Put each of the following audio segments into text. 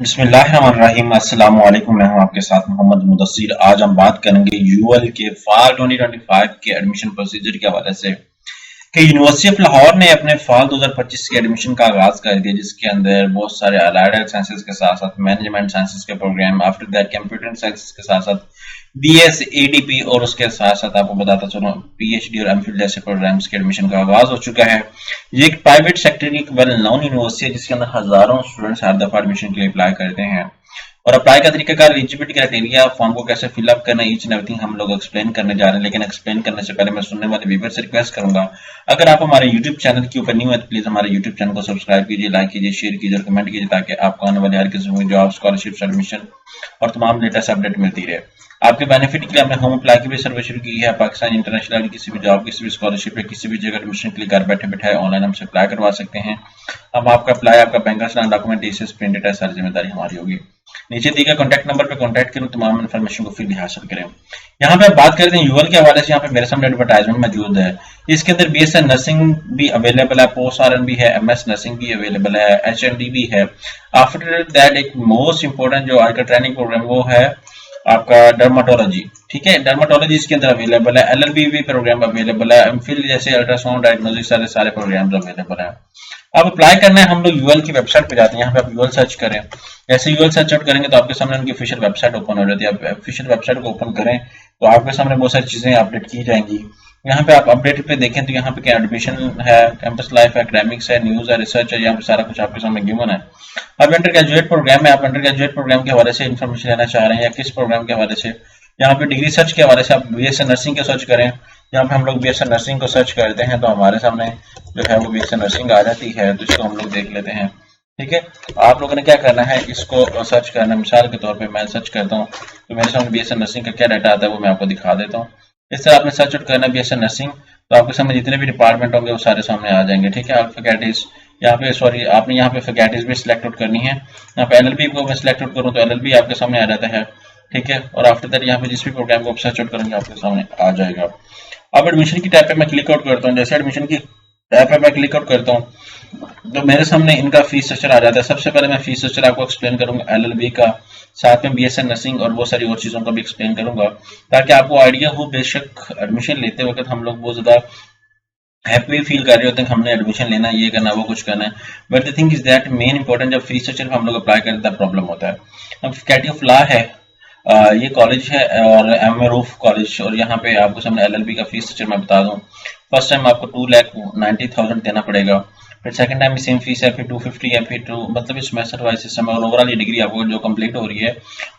बिस्मिल्लाहिर्रहमानिर्रहीम। अस्सलाम वालेकुम। मैं हूं आपके साथ मोहम्मद मुदस्सिर। आज हम बात करेंगे यूएल के फॉल 2025 के एडमिशन प्रोसीजर के हवाले से कि यूनिवर्सिटी ऑफ लाहौर ने अपने फॉल 2025 के एडमिशन का आगाज कर दिया, जिसके अंदर बहुत सारे अलाइड साइंसेज के साथ साथ मैनेजमेंट साइंसेज के programme, after that computer sciences के साथ साथ बीएस एडीपी और उसके साथ साथ आपको बताता चलूं पीएचडी और एमफिल जैसे प्रोग्राम्स के एडमिशन का आगाज हो चुका है। ये एक प्राइवेट सेक्टर की वेल नोन यूनिवर्सिटी है, जिसके अंदर हजारों स्टूडेंट्स हर दफा एडमिशन के लिए अप्लाई करते हैं। और अप्लाई का तरीकाकार, एलिजिबिलिटी क्राइटेरिया, फॉर्म को कैसे फिलअप करना, ईच एंड एवरीथिंग हम लोग एक्सप्लेन करने जा रहे हैं। लेकिन एक्सप्लेन करने से पहले मैं सुनने वाले व्यूअर से रिक्वेस्ट करूंगा, अगर आप हमारे यूट्यूब चैनल के ऊपर न्यू है तो प्लीज हमारे यूट्यूब चैनल को सब्सक्राइब कीजिए, लाइक कीजिए, शेयर कीजिए और कमेंट कीजिए, ताकि आपको आने वाले हर किस्म की जॉब, स्कॉलरशिप, एडमिशन और तमाम लेटेस्ट अपडेट मिलती रहे। आपके बेनिफिट के लिए हमने होम अप्लाई की भी सर्विस शुरू की है। पाकिस्तान इंटरनेशनल किसी भी जॉब, किसी भी स्कॉलरशिप या किसी भी जगह एडमिशन के लिए घर बैठे बैठे ऑनलाइन हमसे अप्लाई करवा सकते हैं। हम आपका अप्लाई, आपका बैंक का डॉक्यूमेंट, टीसीएस, प्रिंटेड है, सारी जिम्मेदारी हमारी होगी। नीचे दिए गए कॉन्टैक्ट नंबर पर कॉन्टैक्ट करें, तमाम इन्फॉर्मेशन को फिर हासिल करें। यहाँ पे बात करते हैं यूएल के हवाले से। यहाँ पे मेरे सामने एडवर्टाइजमेंट मौजूद है। इसके अंदर बीएससी नर्सिंग भी अवेलेबल है, पोस्ट आरएन भी है, एमएस नर्सिंग भी अवेलेबल है, एचएनडी भी है। आफ्टर दैट एक मोस्ट इंपोर्टेंट जो आजकल ट्रेनिंग प्रोग्राम वो है आपका डर्माटोलॉजी। ठीक है, डर्माटोलॉजी इसके अंदर अवेलेबल है। एलएलबी भी प्रोग्राम अवेलेबल है। एमफिल जैसे अल्ट्रासाउंड डायग्नोस्टिक सारे प्रोग्राम्स अवेलेबल है। अब अप्लाई करना है, हम लोग यूएल की वेबसाइट पे जाते हैं। यहाँ पे आप यूएल सर्च करें। जैसे यूएल सर्च आउट करेंगे तो आपके सामने उनकी ऑफिशियल वेबसाइट ओपन हो जाती है। आप ऑफिशियल वेबसाइट को ओपन करें तो आपके सामने बहुत सारी चीजें अपडेट की जाएंगी। यहाँ पे आप अपडेट पे देखें तो यहाँ पे क्या एडमिशन है, कैंपस लाइफ है, एकेडमिक्स है, न्यूज है, रिसर्च है, यहाँ पे सारा कुछ आपके सामने गिवन है। अब अंडर ग्रेजुएट प्रोग्राम है, आप अंडर ग्रेजुएट प्रोग्राम के हवाले से इन्फॉर्मेशन लेना चाह रहे हैं या किस प्रोग्राम के हवाले से। यहाँ पे डिग्री सर्च के हवाले से आप बीएससी नर्सिंग को सर्च करें। यहाँ पे हम लोग बीएससी नर्सिंग को सर्च करते हैं तो हमारे सामने जो है वो बीएससी नर्सिंग आ जाती है, तो इसको हम लोग देख लेते हैं। ठीक है, आप लोगों ने क्या करना है, इसको सर्च करना। मिसाल के तौर पे मैं सर्च करता हूँ तो मेरे सामने बीएससी नर्सिंग का क्या डाटा आता है वो मैं आपको दिखा देता हूँ। इस तरह आपने सर्च आउट करना है बीएससी नर्सिंग, तो आपके सामने जितने भी डिपार्टमेंट होंगे वो सारे सामने आ जाएंगे। ठीक है, फैकल्टीज यहाँ पे, सॉरी आपने यहाँ पे फैकल्टीज भी सिलेक्ट आउट करनी है। यहाँ पे एलएलबी को मैं सिलेक्ट आउट करूँ तो एलएलबी आपके सामने आ जाता है। ठीक है, और आफ्टर दैट यहाँ पे जिस भी प्रोग्राम को आप सर्च आउट करेंगे आपके सामने आ जाएगा। अब एडमिशन की टैब पे मैं क्लिक आउट करता हूँ। जैसे एडमिशन की टैब पे मैं क्लिक आउट करता हूँ तो मेरे सामने इनका फीस स्ट्रक्चर आ जाता है। सबसे पहले मैं फीस स्ट्रक्चर आपको एक्सप्लेन करूंगा एलएलबी का, साथ में बीएससी नर्सिंग और बहुत सारी और चीजों का भी एक्सप्लेन करूंगा, ताकि आपको आइडिया हो। बेशक एडमिशन लेते वक्त हम लोग बहुत ज्यादा हैप्पी फील कर रहे होते हैं कि हमने एडमिशन लेना है, ये करना है, वो कुछ करना है, but the thing is that main important जब फीस स्ट्रक्चर हम लोग अप्लाई करते हैं प्रॉब्लम होता है। अब फैकल्टी ऑफ लॉ है, ये कॉलेज है और एम रूफ कॉलेज, और यहाँ पे आपको सामने एलएलबी का फीस स्ट्रक्चर मैं बता दूं। फर्स्ट टाइम आपको 2,90,000 देना पड़ेगा, फिर सेकंड टाइम भी सेम फीस है, फिर 250 है, फिर मतलब सेमेस्टर वाइज सिस्टम है। और ओवरऑल ये डिग्री आपको जो कंप्लीट हो रही है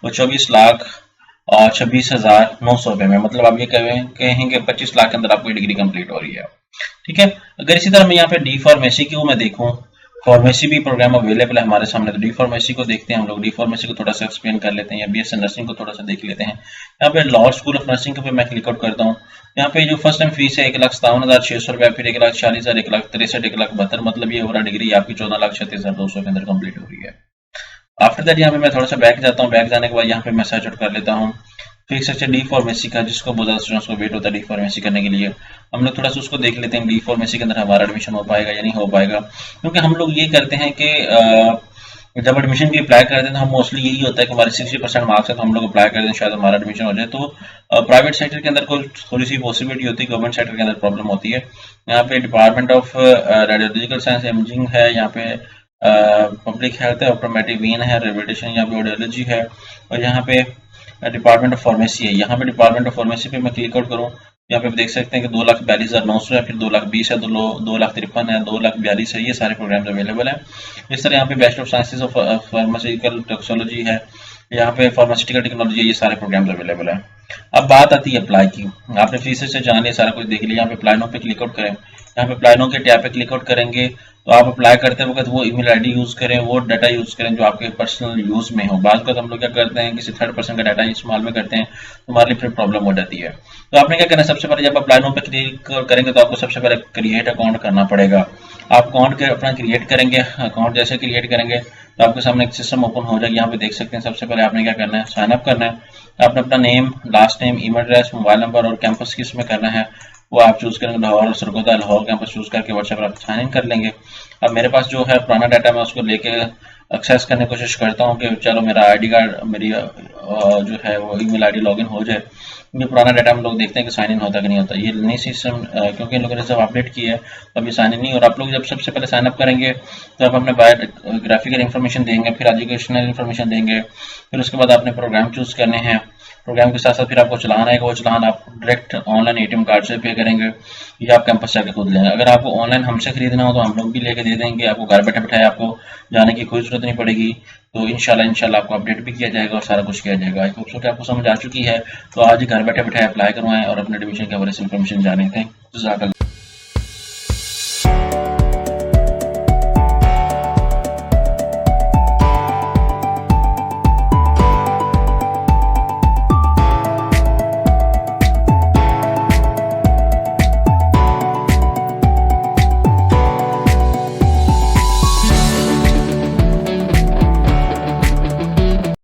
वो 24,26,900 रुपए में, मतलब आप ये कहेंगे 25 लाख के अंदर आपको ये डिग्री कंप्लीट हो रही है। ठीक है, अगर इसी तरह मैं यहाँ पे डी फार्मेसी की मैं देखूँ, फार्मेसी भी प्रोग्राम अवेलेबल है हमारे सामने, तो डी फार्मेसी को देखते हैं हम लोग। डी फार्मेसी को थोड़ा सा एक्सप्लेन कर लेते हैं, या बीएससी नर्सिंग को थोड़ा सा देख लेते हैं। यहाँ पे लॉ स्कूल ऑफ नर्सिंग पे मैं क्लिक आउट करता हूँ। यहाँ पे जो फर्स्ट टाइम फीस है 1,57,600 रुपया, फिर 1,40,000, 1,63,000, 1,72,000, मतलब ये ओवरऑल डिग्री आपकी 14,36,200 के अंदर कंप्लीट हो रही है। आफ्टर दैट यहाँ पे मैं थोड़ा सा बैक जाता हूँ। बैक जाने के बाद यहाँ पे मैं सर्च आउट कर लेता हूँ फिर सेक्शन डी फार्मेसी का, जिसको बहुत ज्यादा स्टूडेंट्स को वेट होता है डी फार्मेसी करने के लिए। हम लोग थोड़ा सा उसको देख लेते हैं डी फार्मेसी के अंदर हमारा एडमिशन हो पाएगा या नहीं हो पाएगा, क्योंकि हम लोग ये करते हैं कि जब एडमिशन की अप्लाई करते हैं तो हम मोस्टली यही होता है कि हमारे 60% मार्क्स है तो हम लोग अप्लाई करते हैं, शायद हमारा एडमिशन हो जाए। तो प्राइवेट सेक्टर के अंदर कोई थोड़ी सी पॉसिबिलिटी होती है, गवर्नमेंट सेक्टर के अंदर प्रॉब्लम होती है। यहाँ पे department of radiological science imaging है, यहाँ पे पब्लिक हेल्थ है, ऑटोमेटिक वीन है, रेडिएशन, यहाँ पे ऑडियोलॉजी है, और यहाँ पे डिपार्टमेंट ऑफ फार्मेसी है। यहाँ पे डिपार्टमेंट ऑफ फार्मेसी पे मैं क्लिक आउट करूँ, यहाँ पे आप देख सकते हैं कि 2,42,900 है, फिर 2,20,000 है, 2,53,000 है, 2,42,000 है, ये सारे प्रोग्राम अवेलेबल है। इस तरह यहाँ पे bachelor of sciences of pharmaceutical toxicology है, यहाँ पे फार्मास्यूटिकल टेक्नोलॉजी है, ये सारे प्रोग्राम अवेलेबल है। अब बात आती है अप्लाई की। आपने फीस से जान लिया, सारा कुछ देख लिया। यहाँ पे अप्लाई नो पे क्लिक आउट करें। यहाँ पे अप्लाई नो के टैब पे क्लिक आउट करेंगे तो आप अप्लाई करते वक्त वो ईमेल आईडी यूज करें, वो डाटा यूज करें जो आपके पर्सनल यूज में हो। बाद में हम लोग क्या करते हैं, किसी थर्ड पर्सन का डाटा इस्तेमाल में करते हैं तो हमारे लिए फिर प्रॉब्लम हो जाती है। तो आपने क्या करना है, सबसे पहले जब अप्लाई नो पे क्लिक करेंगे तो आपको सबसे पहले क्रिएट अकाउंट करना पड़ेगा। आप अकाउंट अपना क्रिएट करेंगे। अकाउंट जैसे क्रिएट करेंगे तो आपके सामने एक सिस्टम ओपन हो जाएगा। यहाँ पे देख सकते हैं सबसे पहले आपने क्या करना है, साइन अप करना है। आपने अपना name, last name, email address, mobile number और कैंपस किस में करना है वो आप चूज करेंगे। लाहौर और सरगोदा लाहौर कैंपस चूज करके व्हाट्सएप पर आप साइन इन कर लेंगे। अब मेरे पास जो है पुराना डाटा मैं उसको लेके एक्सेस करने की कोशिश करता हूँ कि चलो मेरा आईडी कार्ड, मेरी जो है वो ईमेल आईडी लॉगिन हो जाए, क्योंकि पुराना डाटा हम लोग देखते हैं कि साइन इन होता कि नहीं होता। ये नई सिस्टम क्योंकि इन लोगों ने जब अपडेट की है तो अभी साइन इन नहीं, और आप लोग जब सबसे पहले साइन अप करेंगे तो आप अपने बायोग्राफिकल इन्फॉर्मेशन देंगे, फिर एजुकेशनल इन्फॉर्मेशन देंगे, फिर उसके बाद आपने प्रोग्राम चूज करने हैं। प्रोग्राम के साथ साथ फिर आपको चलाना है, वो चलान आप डायरेक्ट ऑनलाइन एटीएम कार्ड से पे करेंगे या आप कैंपस जाके खुद लेंगे। अगर आपको ऑनलाइन हमसे खरीदना हो तो हम लोग भी लेके दे देंगे, आपको घर बैठे बैठाए आपको जाने की कोई जरूरत नहीं पड़ेगी। तो इंशाल्लाह आपको अपडेट भी किया जाएगा और सारा कुछ किया जाएगा। आई होप सो कि आपको समझ आ चुकी है। तो आज ही घर बैठे बैठे अप्लाई करवाएं और अपने एडमिशन के हवाले से इन्फॉर्मेशन जाने थे।